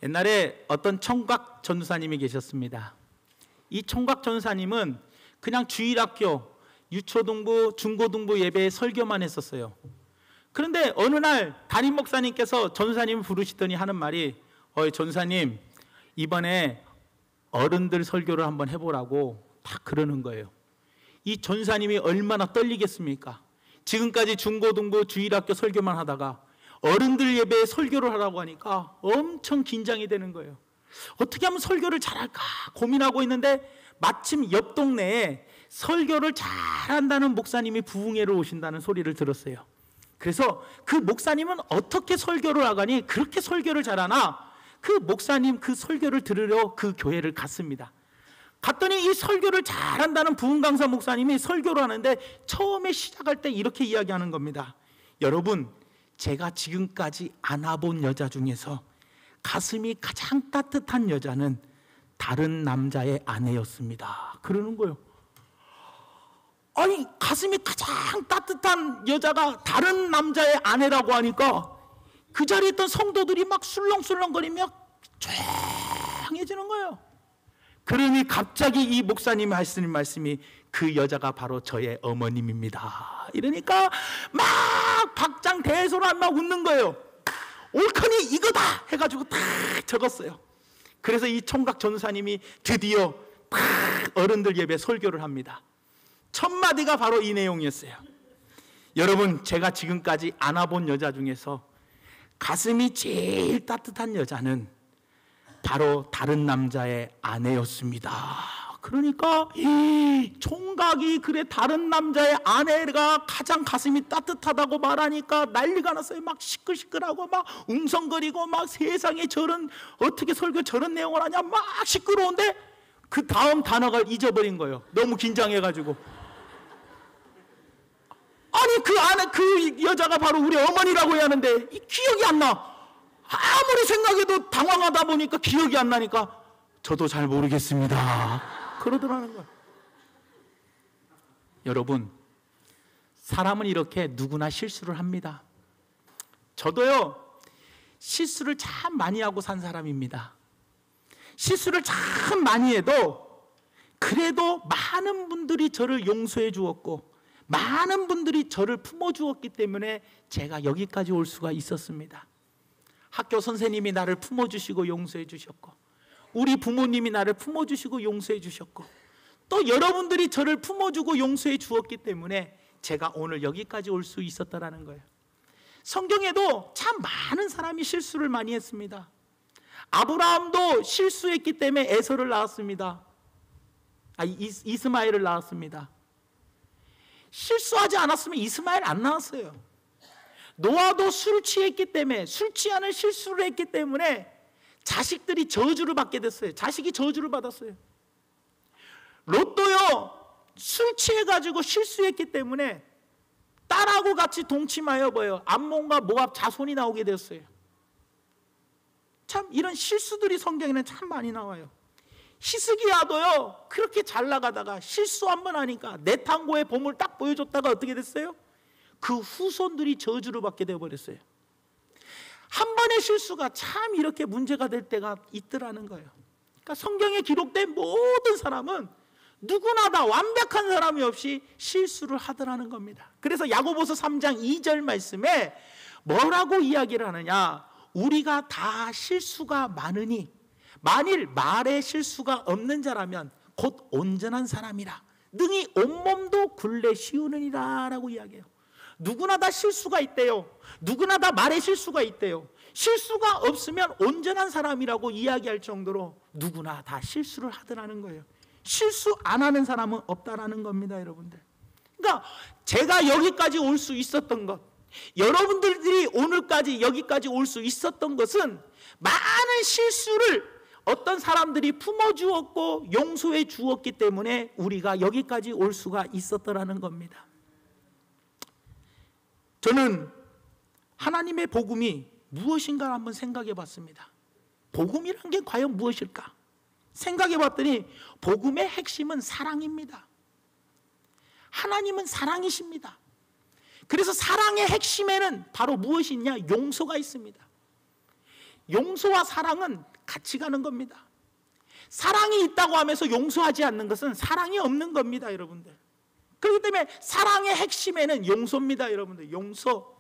옛날에 어떤 총각 전도사님이 계셨습니다. 이 총각 전도사님은 그냥 주일학교, 유초등부, 중고등부 예배에 설교만 했었어요. 그런데 어느 날 담임 목사님께서 전도사님을 부르시더니 하는 말이, 전도사님, 이번에 어른들 설교를 한번 해보라고 딱 그러는 거예요. 이 전도사님이 얼마나 떨리겠습니까? 지금까지 중고등부 주일학교 설교만 하다가 어른들 예배에 설교를 하라고 하니까 엄청 긴장이 되는 거예요. 어떻게 하면 설교를 잘할까 고민하고 있는데 마침 옆 동네에 설교를 잘한다는 목사님이 부흥회로 오신다는 소리를 들었어요. 그래서 그 목사님은 어떻게 설교를 하가니 그렇게 설교를 잘하나, 그 목사님 그 설교를 들으러 그 교회를 갔습니다. 갔더니 이 설교를 잘한다는 부흥 강사 목사님이 설교를 하는데 처음에 시작할 때 이렇게 이야기하는 겁니다. 여러분, 제가 지금까지 안아본 여자 중에서 가슴이 가장 따뜻한 여자는 다른 남자의 아내였습니다. 그러는 거예요. 아니, 가슴이 가장 따뜻한 여자가 다른 남자의 아내라고 하니까 그 자리에 있던 성도들이 막 술렁술렁거리며 조용해지는 거예요. 그러니 갑자기 이 목사님이 하시는 말씀이, 그 여자가 바로 저의 어머님입니다. 이러니까 막 박장대소를 막 웃는 거예요. 옳거니 이거다 해가지고 딱 적었어요. 그래서 이 총각 전도사님이 드디어 딱 어른들 예배 설교를 합니다. 첫 마디가 바로 이 내용이었어요. 여러분, 제가 지금까지 안아본 여자 중에서 가슴이 제일 따뜻한 여자는 바로 다른 남자의 아내였습니다. 그러니까 이 총각이 그래 다른 남자의 아내가 가장 가슴이 따뜻하다고 말하니까 난리가 났어요. 막 시끌시끌하고 막 웅성거리고 막 세상에 저런, 어떻게 설교 저런 내용을 하냐, 막 시끄러운데 그 다음 단어가 잊어버린 거예요. 너무 긴장해가지고. 아니, 그 아내, 그 여자가 바로 우리 어머니라고 해야 하는데 이 기억이 안 나. 아무리 생각해도 당황하다 보니까 기억이 안 나니까 저도 잘 모르겠습니다. 그러더라는 거예요. 여러분, 사람은 이렇게 누구나 실수를 합니다. 저도요, 실수를 참 많이 하고 산 사람입니다. 실수를 참 많이 해도 그래도 많은 분들이 저를 용서해 주었고 많은 분들이 저를 품어주었기 때문에 제가 여기까지 올 수가 있었습니다. 학교 선생님이 나를 품어주시고 용서해 주셨고, 우리 부모님이 나를 품어주시고 용서해 주셨고, 또 여러분들이 저를 품어주고 용서해 주었기 때문에 제가 오늘 여기까지 올 수 있었다는 거예요. 성경에도 참 많은 사람이 실수를 많이 했습니다. 아브라함도 실수했기 때문에 에서를 낳았습니다. 이스마엘을 낳았습니다. 실수하지 않았으면 이스마엘 안 낳았어요. 노아도 술 취했기 때문에, 술 취하는 실수를 했기 때문에 자식들이 저주를 받게 됐어요. 자식이 저주를 받았어요. 롯도요, 술 취해가지고 실수했기 때문에 딸하고 같이 동침하여 암몬과 모압 자손이 나오게 됐어요. 참 이런 실수들이 성경에는 참 많이 나와요. 히스기야도요, 그렇게 잘 나가다가 실수 한번 하니까 내탕고의 보물 딱 보여줬다가 어떻게 됐어요? 그 후손들이 저주를 받게 되어버렸어요. 한 번의 실수가 참 이렇게 문제가 될 때가 있더라는 거예요. 그러니까 성경에 기록된 모든 사람은 누구나 다 완벽한 사람이 없이 실수를 하더라는 겁니다. 그래서 야고보서 3장 2절 말씀에 뭐라고 이야기를 하느냐, 우리가 다 실수가 많으니 만일 말에 실수가 없는 자라면 곧 온전한 사람이라 능히 온몸도 굴레 씌우느니라 라고 이야기해요. 누구나 다 실수가 있대요. 누구나 다 말에 실수가 있대요. 실수가 없으면 온전한 사람이라고 이야기할 정도로 누구나 다 실수를 하더라는 거예요. 실수 안 하는 사람은 없다라는 겁니다, 여러분들. 그러니까 제가 여기까지 올 수 있었던 것, 여러분들이 오늘까지 여기까지 올 수 있었던 것은 많은 실수를 어떤 사람들이 품어주었고 용서해 주었기 때문에 우리가 여기까지 올 수가 있었더라는 겁니다. 저는 하나님의 복음이 무엇인가 한번 생각해 봤습니다. 복음이란 게 과연 무엇일까? 생각해 봤더니 복음의 핵심은 사랑입니다. 하나님은 사랑이십니다. 그래서 사랑의 핵심에는 바로 무엇이 있냐? 용서가 있습니다. 용서와 사랑은 같이 가는 겁니다. 사랑이 있다고 하면서 용서하지 않는 것은 사랑이 없는 겁니다, 여러분들. 그렇기 때문에 사랑의 핵심에는 용서입니다, 여러분들. 용서.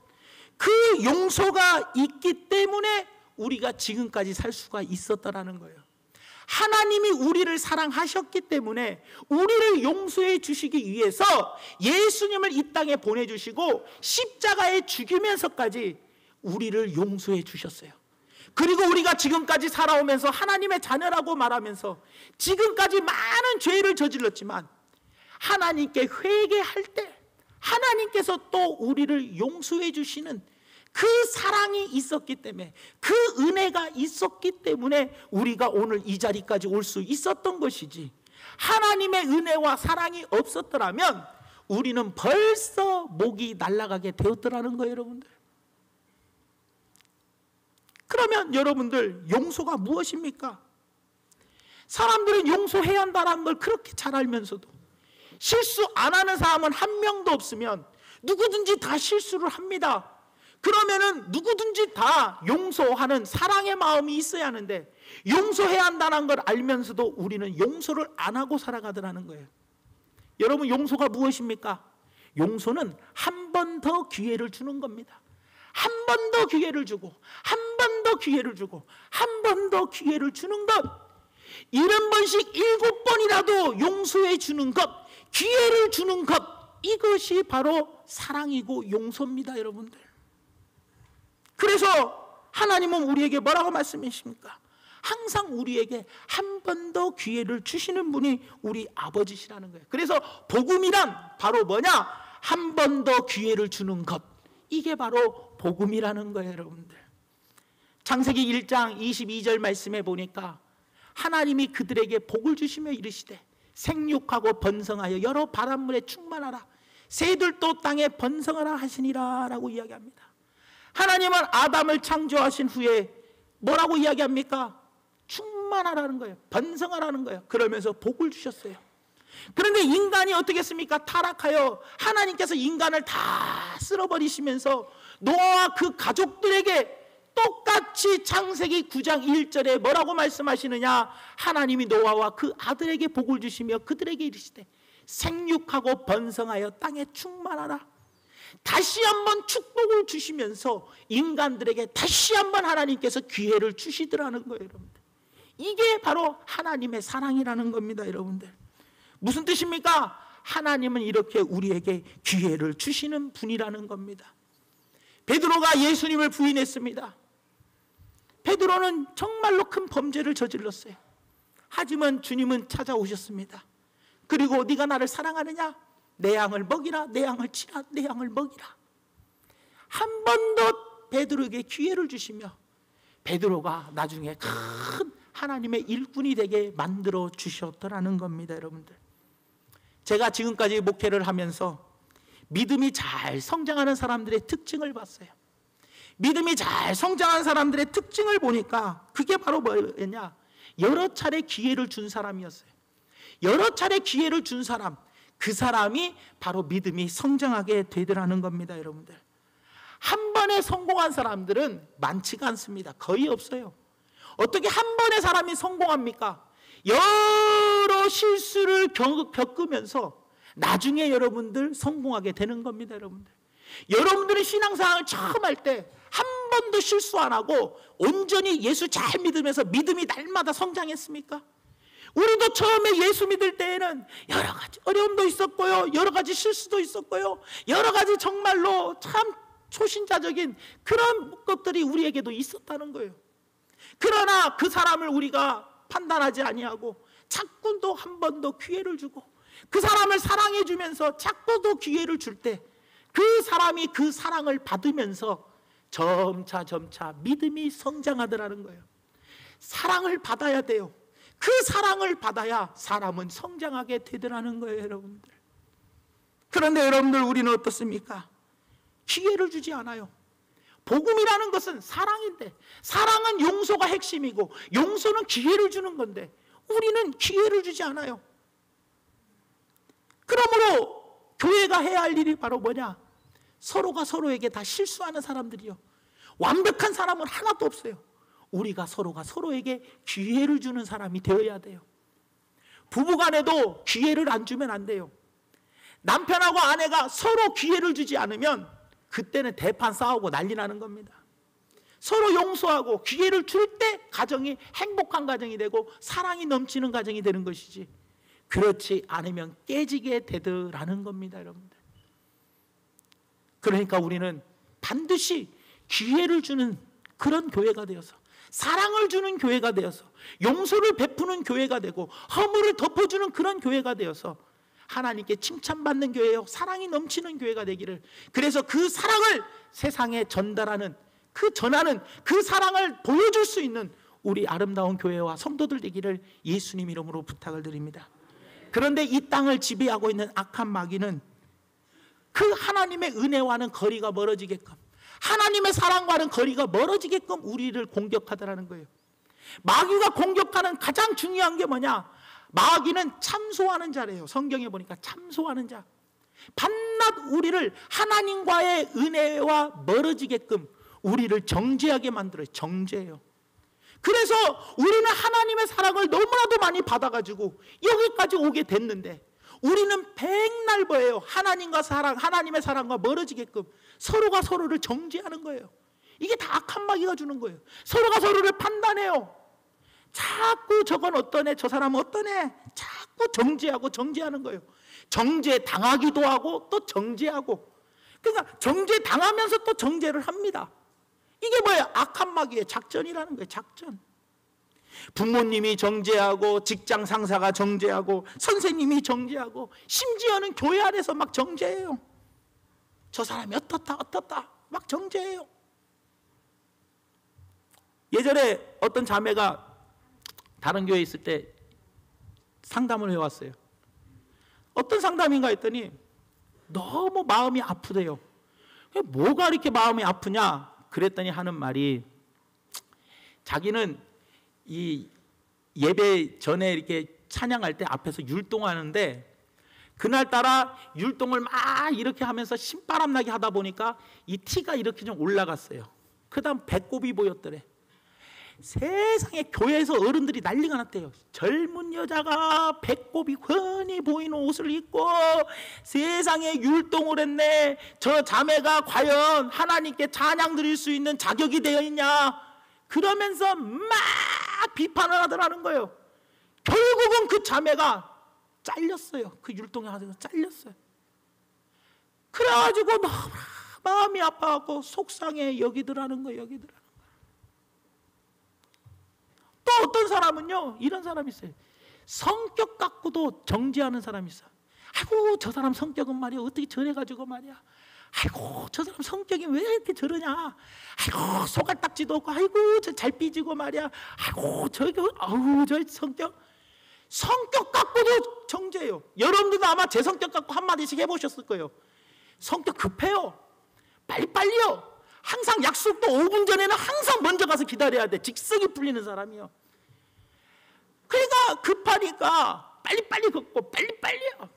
그 용서가 있기 때문에 우리가 지금까지 살 수가 있었다라는 거예요. 하나님이 우리를 사랑하셨기 때문에 우리를 용서해 주시기 위해서 예수님을 이 땅에 보내주시고 십자가에 죽이면서까지 우리를 용서해 주셨어요. 그리고 우리가 지금까지 살아오면서 하나님의 자녀라고 말하면서 지금까지 많은 죄를 저질렀지만 하나님께 회개할 때 하나님께서 또 우리를 용서해 주시는 그 사랑이 있었기 때문에, 그 은혜가 있었기 때문에 우리가 오늘 이 자리까지 올 수 있었던 것이지, 하나님의 은혜와 사랑이 없었더라면 우리는 벌써 목이 날아가게 되었더라는 거예요, 여러분들. 그러면 여러분들, 용서가 무엇입니까? 사람들은 용서해야 한다는 걸 그렇게 잘 알면서도 실수 안 하는 사람은 한 명도 없으면 누구든지 다 실수를 합니다. 그러면은 누구든지 다 용서하는 사랑의 마음이 있어야 하는데, 용서해야 한다는 걸 알면서도 우리는 용서를 안 하고 살아가더라는 거예요. 여러분, 용서가 무엇입니까? 용서는 한 번 더 기회를 주는 겁니다. 한 번 더 기회를 주고, 한 번 더 기회를 주고, 한 번 더 기회를 주는 것. 70번씩 7번이라도 용서해 주는 것, 기회를 주는 것, 이것이 바로 사랑이고 용서입니다, 여러분들. 그래서 하나님은 우리에게 뭐라고 말씀하십니까? 항상 우리에게 한 번 더 기회를 주시는 분이 우리 아버지시라는 거예요. 그래서 복음이란 바로 뭐냐? 한 번 더 기회를 주는 것. 이게 바로 복음이라는 거예요, 여러분들. 창세기 1장 22절 말씀에 보니까 하나님이 그들에게 복을 주시며 이르시되 생육하고 번성하여 여러 바닷물에 충만하라, 새들도 땅에 번성하라 하시니라 라고 이야기합니다. 하나님은 아담을 창조하신 후에 뭐라고 이야기합니까? 충만하라는 거예요. 번성하라는 거예요. 그러면서 복을 주셨어요. 그런데 인간이 어떻게 했습니까? 타락하여 하나님께서 인간을 다 쓸어버리시면서 노아와 그 가족들에게 똑같이 창세기 9장 1절에 뭐라고 말씀하시느냐? 하나님이 노아와 그 아들에게 복을 주시며 그들에게 이르시되 생육하고 번성하여 땅에 충만하라. 다시 한번 축복을 주시면서 인간들에게 다시 한번 하나님께서 기회를 주시더라는 거예요, 여러분들. 이게 바로 하나님의 사랑이라는 겁니다, 여러분들. 무슨 뜻입니까? 하나님은 이렇게 우리에게 기회를 주시는 분이라는 겁니다. 베드로가 예수님을 부인했습니다. 베드로는 정말로 큰 범죄를 저질렀어요. 하지만 주님은 찾아오셨습니다. 그리고 네가 나를 사랑하느냐? 내 양을 먹이라, 내 양을 치라, 내 양을 먹이라. 한 번 더 베드로에게 기회를 주시며 베드로가 나중에 큰 하나님의 일꾼이 되게 만들어 주셨더라는 겁니다, 여러분들. 제가 지금까지 목회를 하면서 믿음이 잘 성장하는 사람들의 특징을 봤어요. 믿음이 잘 성장한 사람들의 특징을 보니까 그게 바로 뭐였냐? 여러 차례 기회를 준 사람이었어요. 여러 차례 기회를 준 사람, 그 사람이 바로 믿음이 성장하게 되더라는 겁니다, 여러분들. 한 번에 성공한 사람들은 많지가 않습니다. 거의 없어요. 어떻게 한 번에 사람이 성공합니까? 여러 실수를 겪으면서 나중에 여러분들 성공하게 되는 겁니다, 여러분들. 여러분들이 신앙생활을 처음 할 때 한 번도 실수 안 하고 온전히 예수 잘 믿으면서 믿음이 날마다 성장했습니까? 우리도 처음에 예수 믿을 때에는 여러 가지 어려움도 있었고요, 여러 가지 실수도 있었고요, 여러 가지 정말로 참 초신자적인 그런 것들이 우리에게도 있었다는 거예요. 그러나 그 사람을 우리가 판단하지 아니하고 자꾸 또 한 번 더 기회를 주고 그 사람을 사랑해 주면서 자꾸 더 기회를 줄 때 그 사람이 그 사랑을 받으면서 점차 믿음이 성장하더라는 거예요. 사랑을 받아야 돼요. 그 사랑을 받아야 사람은 성장하게 되더라는 거예요, 여러분들. 그런데 여러분들, 우리는 어떻습니까? 기회를 주지 않아요. 복음이라는 것은 사랑인데, 사랑은 용서가 핵심이고 용서는 기회를 주는 건데 우리는 기회를 주지 않아요. 그러므로 교회가 해야 할 일이 바로 뭐냐? 서로가 서로에게 다 실수하는 사람들이요, 완벽한 사람은 하나도 없어요. 우리가 서로가 서로에게 기회를 주는 사람이 되어야 돼요. 부부간에도 기회를 안 주면 안 돼요. 남편하고 아내가 서로 기회를 주지 않으면 그때는 대판 싸우고 난리 나는 겁니다. 서로 용서하고 기회를 줄 때 가정이 행복한 가정이 되고 사랑이 넘치는 가정이 되는 것이지, 그렇지 않으면 깨지게 되더라는 겁니다, 여러분들. 그러니까 우리는 반드시 기회를 주는 그런 교회가 되어서, 사랑을 주는 교회가 되어서, 용서를 베푸는 교회가 되고, 허물을 덮어주는 그런 교회가 되어서 하나님께 칭찬받는 교회요, 사랑이 넘치는 교회가 되기를, 그래서 그 사랑을 세상에 전하는 그 사랑을 보여줄 수 있는 우리 아름다운 교회와 성도들 되기를 예수님 이름으로 부탁을 드립니다. 그런데 이 땅을 지배하고 있는 악한 마귀는 그 하나님의 은혜와는 거리가 멀어지게끔, 하나님의 사랑과는 거리가 멀어지게끔 우리를 공격하더라는 거예요. 마귀가 공격하는 가장 중요한 게 뭐냐? 마귀는 참소하는 자래요. 성경에 보니까 참소하는 자. 밤낮 우리를 하나님과의 은혜와 멀어지게끔 우리를 정죄하게 만들어요. 정죄예요. 그래서 우리는 하나님의 사랑을 너무나도 많이 받아가지고 여기까지 오게 됐는데, 우리는 백날 뭐예요? 하나님과 사랑, 하나님의 사랑과 멀어지게끔 서로가 서로를 정죄하는 거예요. 이게 다 악한 마귀가 주는 거예요. 서로가 서로를 판단해요. 자꾸 저건 어떤 애, 저 사람은 어떤 애, 자꾸 정죄하는 거예요. 정죄 당하기도 하고 또 정죄하고, 그러니까 정죄 당하면서 또 정죄를 합니다. 이게 뭐예요? 악한 마귀의 작전이라는 거예요. 작전. 부모님이 정죄하고, 직장 상사가 정죄하고, 선생님이 정죄하고, 심지어는 교회 안에서 막 정죄해요. 저 사람이 어떻다 막 정죄해요. 예전에 어떤 자매가 다른 교회에 있을 때 상담을 해왔어요. 어떤 상담인가 했더니 너무 마음이 아프대요. 뭐가 이렇게 마음이 아프냐 그랬더니 하는 말이, 자기는 이 예배 전에 이렇게 찬양할 때 앞에서 율동하는데, 그날따라 율동을 막 이렇게 하면서 신바람 나게 하다 보니까 이 티가 이렇게 좀 올라갔어요. 그 다음 배꼽이 보였더래. 세상에 교회에서 어른들이 난리가 났대요. 젊은 여자가 배꼽이 훤히 보이는 옷을 입고 세상에 율동을 했네. 저 자매가 과연 하나님께 찬양 드릴 수 있는 자격이 되어 있냐, 그러면서 막 비판을 하더라는 거예요. 결국은 그 자매가 잘렸어요. 그 율동에 가서 잘렸어요. 그래가지고 너무 마음이 아파하고 속상해 여기더라는 거예요. 또 어떤 사람은요, 이런 사람이 있어요. 성격 갖고도 정죄하는 사람이 있어요. 아이고 저 사람 성격은 말이야 어떻게 저래가지고 말이야, 아이고 저 사람 성격이 왜 이렇게 저러냐, 아이고 소갈딱지도 없고, 아이고 저 잘 삐지고 말이야, 아이고 저기 아우 저 성격 갖고도 정죄해요. 여러분들도 아마 제 성격 갖고 한마디씩 해보셨을 거예요. 성격 급해요. 빨리빨리요. 항상 약속도 5분 전에는 항상 먼저 가서 기다려야 돼. 직성이 풀리는 사람이요. 그러니까 급하니까 빨리빨리 걷고 빨리빨리요.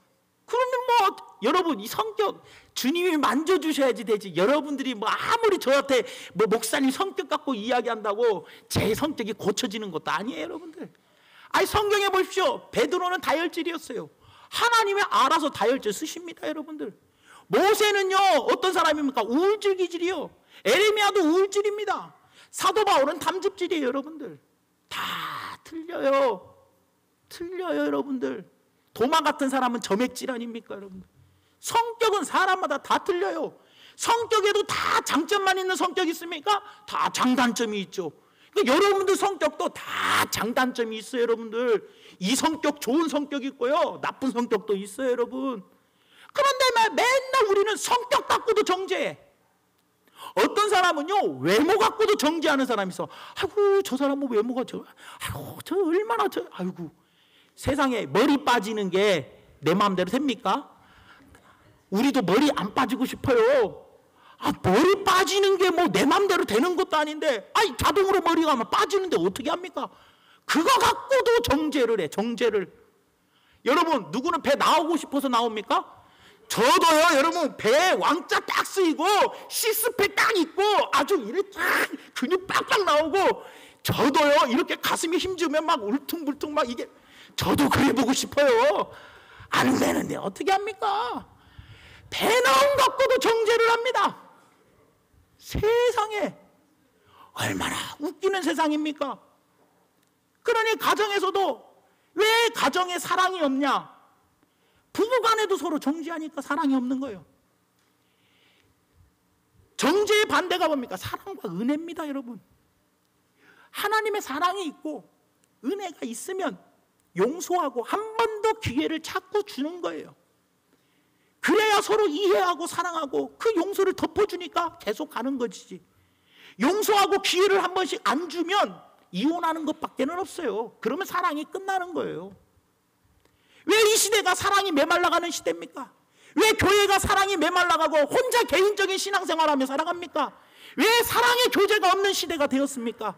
그러면 뭐 여러분 이 성격 주님이 만져주셔야지 되지. 여러분들이 뭐 아무리 저한테 뭐 목사님 성격 갖고 이야기한다고 제 성격이 고쳐지는 것도 아니에요, 여러분들. 아니 성경에 보십시오. 베드로는 다혈질이었어요. 하나님이 알아서 다혈질 쓰십니다, 여러분들. 모세는요 어떤 사람입니까? 우울질 기질이요. 에레미야도 우울질입니다. 사도 바울은 담즙질이에요, 여러분들. 다 틀려요. 여러분들. 도마 같은 사람은 점액질 아닙니까, 여러분들? 성격은 사람마다 다 틀려요. 성격에도 다 장점만 있는 성격이 있습니까? 다 장단점이 있죠. 그러니까 여러분들 성격도 다 장단점이 있어요, 여러분들. 이 성격 좋은 성격이 있고요, 나쁜 성격도 있어요, 여러분. 그런데 맨날 우리는 성격 갖고도 정죄해. 어떤 사람은요 외모 갖고도 정죄하는 사람이 있어. 아이고 저 사람은 외모가 아이고 저 얼마나 아이고 세상에 머리 빠지는 게 내 마음대로 됩니까? 우리도 머리 안 빠지고 싶어요. 머리 빠지는 게 뭐 내 마음대로 되는 것도 아닌데, 자동으로 머리가 빠지는데 어떻게 합니까? 그거 갖고도 정죄를 해. 정죄를. 여러분 누구는 배 나오고 싶어서 나옵니까? 저도요, 여러분 배에 왕자 딱 쓰이고 시스팩 딱 입고 아주 이렇게 근육 빡빡 나오고 저도요, 이렇게 가슴이 힘주면 막 울퉁불퉁 막 이게, 저도 그래 보고 싶어요. 안 되는데 어떻게 합니까? 배나온 갖고도 정죄를 합니다. 세상에 얼마나 웃기는 세상입니까? 그러니 가정에서도 왜 가정에 사랑이 없냐? 부부간에도 서로 정죄하니까 사랑이 없는 거예요. 정죄의 반대가 뭡니까? 사랑과 은혜입니다, 여러분. 하나님의 사랑이 있고 은혜가 있으면 용서하고 한 번 더 기회를 자꾸 주는 거예요. 그래야 서로 이해하고 사랑하고 그 용서를 덮어주니까 계속 가는 거지. 용서하고 기회를 한 번씩 안 주면 이혼하는 것밖에는 없어요. 그러면 사랑이 끝나는 거예요. 왜 이 시대가 사랑이 메말라가는 시대입니까? 왜 교회가 사랑이 메말라가고 혼자 개인적인 신앙생활하며 살아갑니까? 왜 사랑의 교제가 없는 시대가 되었습니까?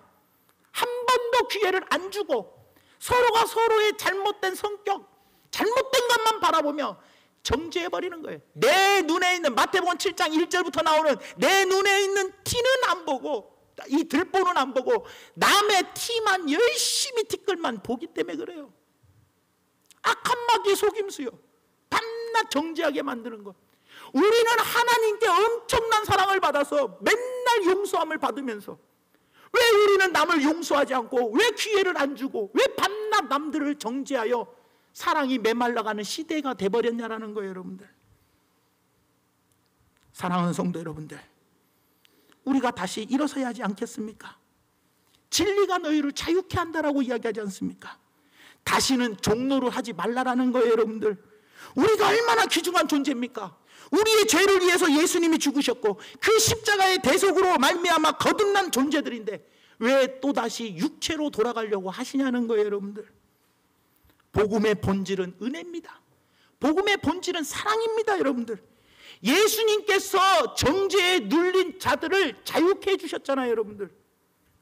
한 번도 기회를 안 주고 서로가 서로의 잘못된 성격, 잘못된 것만 바라보며 정죄해버리는 거예요. 내 눈에 있는, 마태복음 7장 1절부터 나오는 내 눈에 있는 티는 안 보고, 이 들보는 안 보고 남의 티만 열심히 티끌만 보기 때문에 그래요. 악한 마귀의 속임수요. 밤낮 정죄하게 만드는 것. 우리는 하나님께 엄청난 사랑을 받아서 맨날 용서함을 받으면서 왜 우리는 남을 용서하지 않고, 왜 기회를 안 주고, 왜 밤낮 남들을 정죄하여 사랑이 메말라가는 시대가 돼버렸냐라는 거예요, 여러분들. 사랑하는 성도 여러분들, 우리가 다시 일어서야 하지 않겠습니까? 진리가 너희를 자유케 한다라고 이야기하지 않습니까? 다시는 종노를 하지 말라라는 거예요, 여러분들. 우리가 얼마나 귀중한 존재입니까? 우리의 죄를 위해서 예수님이 죽으셨고 그 십자가의 대속으로 말미암아 거듭난 존재들인데 왜 또다시 육체로 돌아가려고 하시냐는 거예요, 여러분들. 복음의 본질은 은혜입니다. 복음의 본질은 사랑입니다, 여러분들. 예수님께서 정죄에 눌린 자들을 자유케 해주셨잖아요, 여러분들.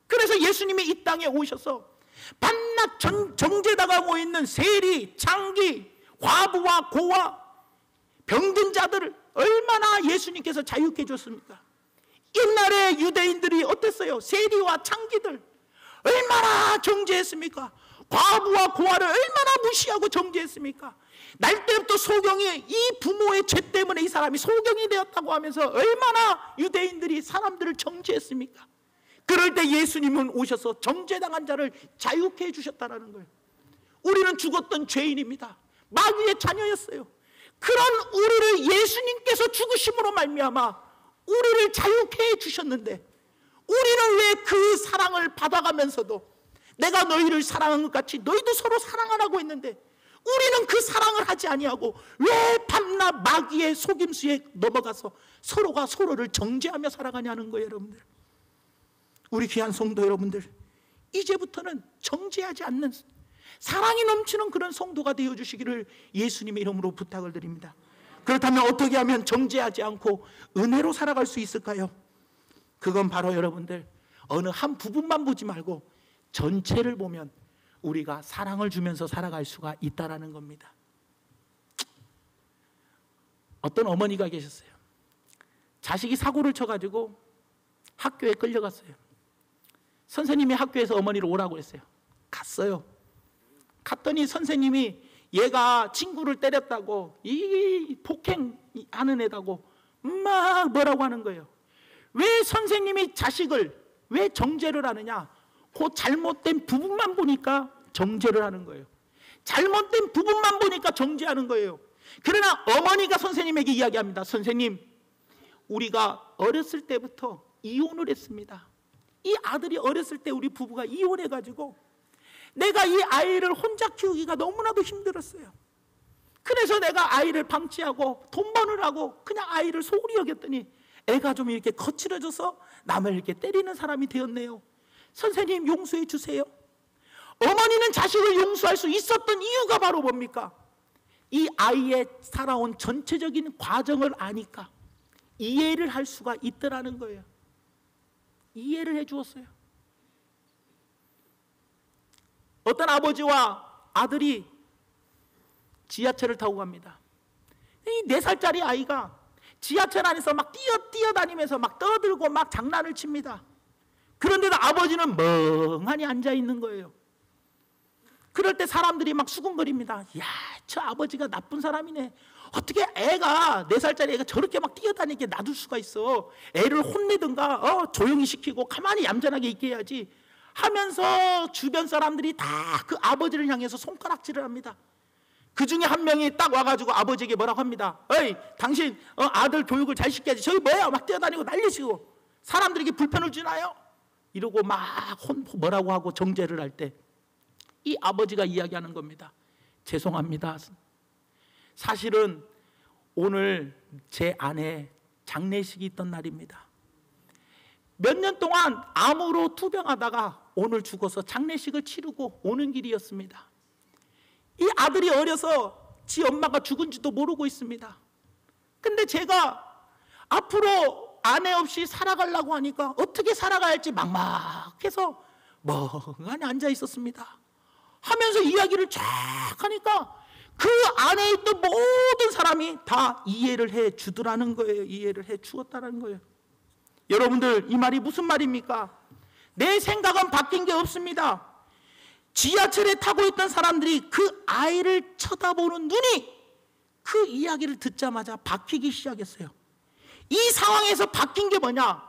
그래서 예수님이 이 땅에 오셔서 밤낮 정죄당하고 있는 세리, 창기, 과부와 고아, 병든 자들을 얼마나 예수님께서 자유케 해줬습니까? 옛날에 유대인들이 어땠어요? 세리와 창기들 얼마나 정죄했습니까? 과부와 고아를 얼마나 무시하고 정죄했습니까? 날 때부터 소경이 이 부모의 죄 때문에 이 사람이 소경이 되었다고 하면서 얼마나 유대인들이 사람들을 정죄했습니까? 그럴 때 예수님은 오셔서 정죄당한 자를 자유케 해주셨다는 거예요. 우리는 죽었던 죄인입니다. 마귀의 자녀였어요. 그런 우리를 예수님께서 죽으심으로 말미암아 우리를 자유케 해주셨는데 우리는 왜 그 사랑을 받아가면서도 내가 너희를 사랑한 것 같이 너희도 서로 사랑하라고 했는데 우리는 그 사랑을 하지 아니하고 왜 밤낮 마귀의 속임수에 넘어가서 서로가 서로를 정죄하며 살아가냐는 거예요, 여러분들. 우리 귀한 성도 여러분들, 이제부터는 정죄하지 않는 사랑이 넘치는 그런 성도가 되어주시기를 예수님의 이름으로 부탁을 드립니다. 그렇다면 어떻게 하면 정죄하지 않고 은혜로 살아갈 수 있을까요? 그건 바로 여러분들 어느 한 부분만 보지 말고 전체를 보면 우리가 사랑을 주면서 살아갈 수가 있다는 겁니다. 어떤 어머니가 계셨어요. 자식이 사고를 쳐가지고 학교에 끌려갔어요. 선생님이 학교에서 어머니를 오라고 했어요. 갔어요. 갔더니 선생님이 얘가 친구를 때렸다고, 이 폭행하는 애다고 막 뭐라고 하는 거예요. 왜 선생님이 자식을 왜 정죄를 하느냐? 그 잘못된 부분만 보니까 정죄를 하는 거예요. 잘못된 부분만 보니까 정죄하는 거예요. 그러나 어머니가 선생님에게 이야기합니다. 선생님, 우리가 어렸을 때부터 이혼을 했습니다. 이 아들이 어렸을 때 우리 부부가 이혼해가지고 내가 이 아이를 혼자 키우기가 너무나도 힘들었어요. 그래서 내가 아이를 방치하고 돈 버느라고 그냥 아이를 소홀히 여겼더니 애가 좀 이렇게 거칠어져서 남을 이렇게 때리는 사람이 되었네요. 선생님 용서해 주세요. 어머니는 자식을 용서할 수 있었던 이유가 바로 뭡니까? 이 아이의 살아온 전체적인 과정을 아니까 이해를 할 수가 있더라는 거예요. 이해를 해 주었어요. 어떤 아버지와 아들이 지하철을 타고 갑니다. 이 4살짜리 아이가 지하철 안에서 막 뛰어다니면서 막 떠들고 막 장난을 칩니다. 그런데도 아버지는 멍하니 앉아 있는 거예요. 그럴 때 사람들이 막 수군거립니다. 야, 저 아버지가 나쁜 사람이네. 어떻게 애가 4살짜리 애가 저렇게 막 뛰어다니게 놔둘 수가 있어. 애를 혼내든가 조용히 시키고 가만히 얌전하게 있게 해야지 하면서 주변 사람들이 다 그 아버지를 향해서 손가락질을 합니다. 그 중에 한 명이 딱 와가지고 아버지에게 뭐라고 합니다. 어이, 당신 아들 교육을 잘 시켜야지. 저기 뭐야 막 뛰어다니고 난리치고 사람들에게 불편을 주나요? 이러고 막 뭐라고 하고 정죄를 할 때 이 아버지가 이야기하는 겁니다. 죄송합니다. 사실은 오늘 제 아내 장례식이 있던 날입니다. 몇 년 동안 암으로 투병하다가 오늘 죽어서 장례식을 치르고 오는 길이었습니다. 이 아들이 어려서 지 엄마가 죽은지도 모르고 있습니다. 근데 제가 앞으로 아내 없이 살아가려고 하니까 어떻게 살아가야 할지 막막해서 멍하니 앉아 있었습니다. 하면서 이야기를 쫙 하니까 그 안에 있던 모든 사람이 다 이해를 해 주더라는 거예요. 이해를 해 주었다는 거예요. 여러분들, 이 말이 무슨 말입니까? 내 생각은 바뀐 게 없습니다. 지하철에 타고 있던 사람들이 그 아이를 쳐다보는 눈이 그 이야기를 듣자마자 바뀌기 시작했어요. 이 상황에서 바뀐 게 뭐냐?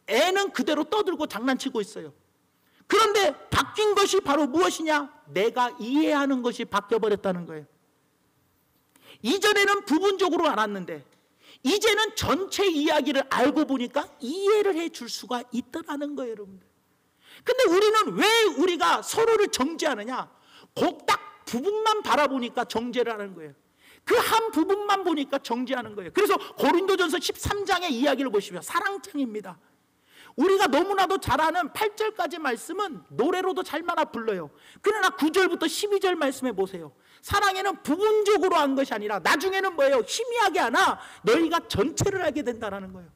애는 그대로 떠들고 장난치고 있어요. 그런데 바뀐 것이 바로 무엇이냐? 내가 이해하는 것이 바뀌어버렸다는 거예요. 이전에는 부분적으로 알았는데 이제는 전체 이야기를 알고 보니까 이해를 해줄 수가 있더라는 거예요, 여러분들. 근데 우리는 왜 우리가 서로를 정죄하느냐? 그 딱 부분만 바라보니까 정죄를 하는 거예요. 그 한 부분만 보니까 정죄하는 거예요. 그래서 고린도전서 13장의 이야기를 보시면 사랑장입니다. 우리가 너무나도 잘 아는 8절까지 말씀은 노래로도 잘 말아 불러요. 그러나 9절부터 12절 말씀해 보세요. 사랑에는 부분적으로 한 것이 아니라 나중에는 뭐예요? 희미하게 하나 너희가 전체를 알게 된다는 거예요.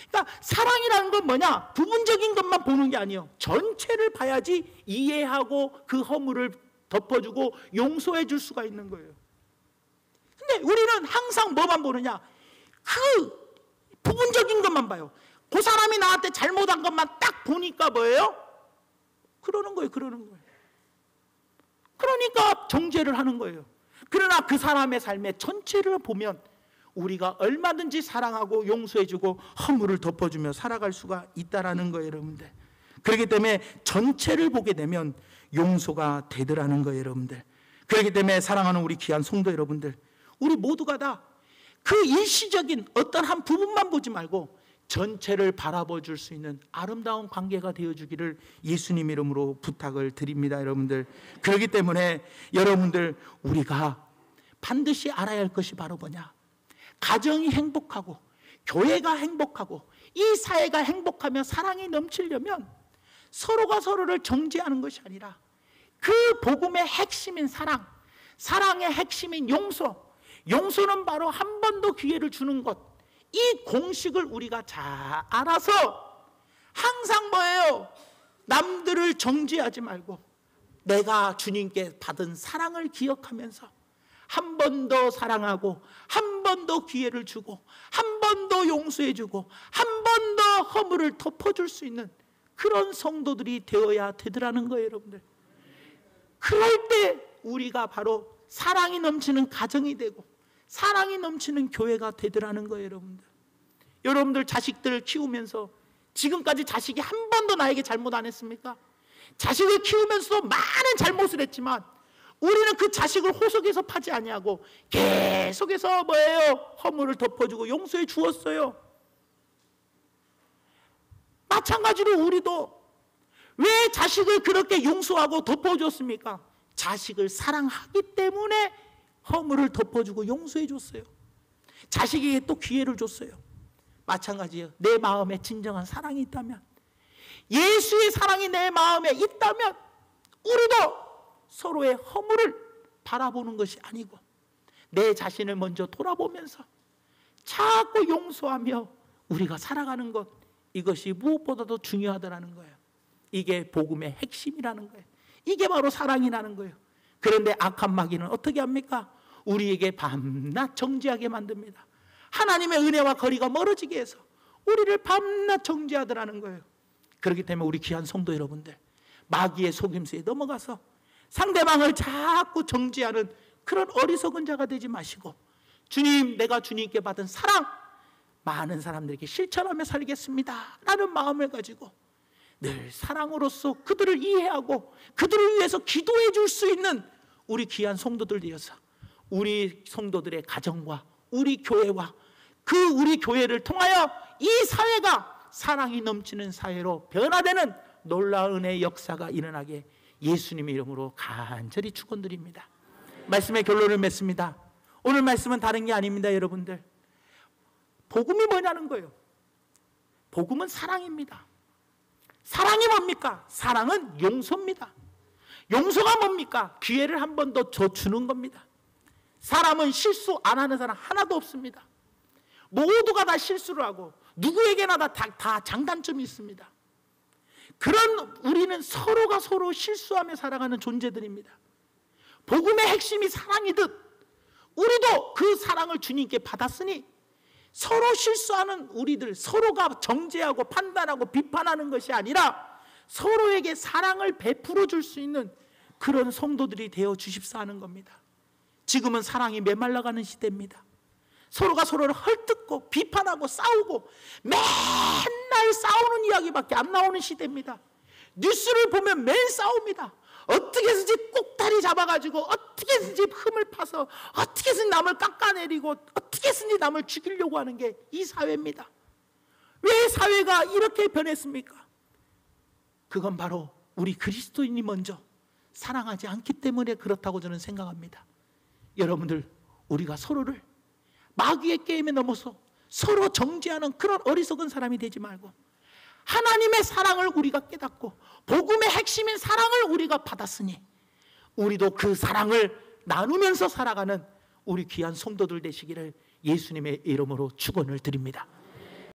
그러니까 사랑이라는 건 뭐냐? 부분적인 것만 보는 게 아니에요. 전체를 봐야지 이해하고 그 허물을 덮어주고 용서해 줄 수가 있는 거예요. 근데 우리는 항상 뭐만 보느냐? 그 부분적인 것만 봐요. 그 사람이 나한테 잘못한 것만 딱 보니까 뭐예요? 그러는 거예요. 그러니까 정죄를 하는 거예요. 그러나 그 사람의 삶의 전체를 보면 우리가 얼마든지 사랑하고 용서해주고 허물을 덮어주며 살아갈 수가 있다라는 거예요, 여러분들. 그렇기 때문에 전체를 보게 되면 용서가 되더라는 거예요, 여러분들. 그렇기 때문에 사랑하는 우리 귀한 성도 여러분들, 우리 모두가 다 그 일시적인 어떤 한 부분만 보지 말고 전체를 바라봐 줄 수 있는 아름다운 관계가 되어주기를 예수님 이름으로 부탁을 드립니다, 여러분들. 그렇기 때문에 여러분들, 우리가 반드시 알아야 할 것이 바로 뭐냐? 가정이 행복하고 교회가 행복하고 이 사회가 행복하며 사랑이 넘치려면 서로가 서로를 정죄하는 것이 아니라 그 복음의 핵심인 사랑, 사랑의 핵심인 용서, 용서는 바로 한 번 더 기회를 주는 것, 이 공식을 우리가 잘 알아서 항상 뭐예요? 남들을 정죄하지 말고 내가 주님께 받은 사랑을 기억하면서 한 번 더 사랑하고 한 번 더 기회를 주고 한 번 더 용서해주고 한 번 더 허물을 덮어줄 수 있는 그런 성도들이 되어야 되더라는 거예요, 여러분들. 그럴 때 우리가 바로 사랑이 넘치는 가정이 되고 사랑이 넘치는 교회가 되더라는 거예요, 여러분들. 여러분들 자식들 키우면서 지금까지 자식이 한 번도 나에게 잘못 안 했습니까? 자식을 키우면서도 많은 잘못을 했지만 우리는 그 자식을 호석해서 파지 아니하고 계속해서 뭐예요? 허물을 덮어주고 용서해 주었어요. 마찬가지로 우리도 왜 자식을 그렇게 용서하고 덮어줬습니까? 자식을 사랑하기 때문에 허물을 덮어주고 용서해 줬어요. 자식에게 또 기회를 줬어요. 마찬가지예요. 내 마음에 진정한 사랑이 있다면, 예수의 사랑이 내 마음에 있다면 우리도 서로의 허물을 바라보는 것이 아니고 내 자신을 먼저 돌아보면서 자꾸 용서하며 우리가 살아가는 것, 이것이 무엇보다도 중요하다는 거예요. 이게 복음의 핵심이라는 거예요. 이게 바로 사랑이라는 거예요. 그런데 악한 마귀는 어떻게 합니까? 우리에게 밤낮 정죄하게 만듭니다. 하나님의 은혜와 거리가 멀어지게 해서 우리를 밤낮 정죄하더라는 거예요. 그렇기 때문에 우리 귀한 성도 여러분들, 마귀의 속임수에 넘어가서 상대방을 자꾸 정죄하는 그런 어리석은 자가 되지 마시고, 주님, 내가 주님께 받은 사랑 많은 사람들에게 실천하며 살겠습니다 라는 마음을 가지고 늘 사랑으로서 그들을 이해하고 그들을 위해서 기도해 줄 수 있는 우리 귀한 성도들 되어서 우리 성도들의 가정과 우리 교회와 우리 교회를 통하여 이 사회가 사랑이 넘치는 사회로 변화되는 놀라운 은혜의 역사가 일어나게 예수님의 이름으로 간절히 축원드립니다. 말씀의 결론을 맺습니다. 오늘 말씀은 다른 게 아닙니다. 여러분들, 복음이 뭐냐는 거예요. 복음은 사랑입니다. 사랑이 뭡니까? 사랑은 용서입니다. 용서가 뭡니까? 기회를 한 번 더 주는 겁니다. 사람은 실수 안 하는 사람 하나도 없습니다. 모두가 다 실수를 하고 누구에게나 다 장단점이 있습니다. 그런 우리는 서로가 서로 실수하며 살아가는 존재들입니다. 복음의 핵심이 사랑이듯 우리도 그 사랑을 주님께 받았으니 서로 실수하는 우리들, 서로가 정죄하고 판단하고 비판하는 것이 아니라 서로에게 사랑을 베풀어 줄 수 있는 그런 성도들이 되어 주십사 하는 겁니다. 지금은 사랑이 메말라가는 시대입니다. 서로가 서로를 헐뜯고 비판하고 싸우고 맨날 싸우는 이야기밖에 안 나오는 시대입니다. 뉴스를 보면 매일 싸웁니다. 어떻게 해서든지 꼭다리 잡아가지고 어떻게 해서든지 흠을 파서 어떻게 해서든지 남을 깎아내리고 어떻게 해서든지 남을 죽이려고 하는 게 이 사회입니다. 왜 사회가 이렇게 변했습니까? 그건 바로 우리 그리스도인이 먼저 사랑하지 않기 때문에 그렇다고 저는 생각합니다. 여러분들, 우리가 서로를 마귀의 게임에 넘어서 서로 정죄하는 그런 어리석은 사람이 되지 말고 하나님의 사랑을 우리가 깨닫고 복음의 핵심인 사랑을 우리가 받았으니 우리도 그 사랑을 나누면서 살아가는 우리 귀한 성도들 되시기를 예수님의 이름으로 축원을 드립니다.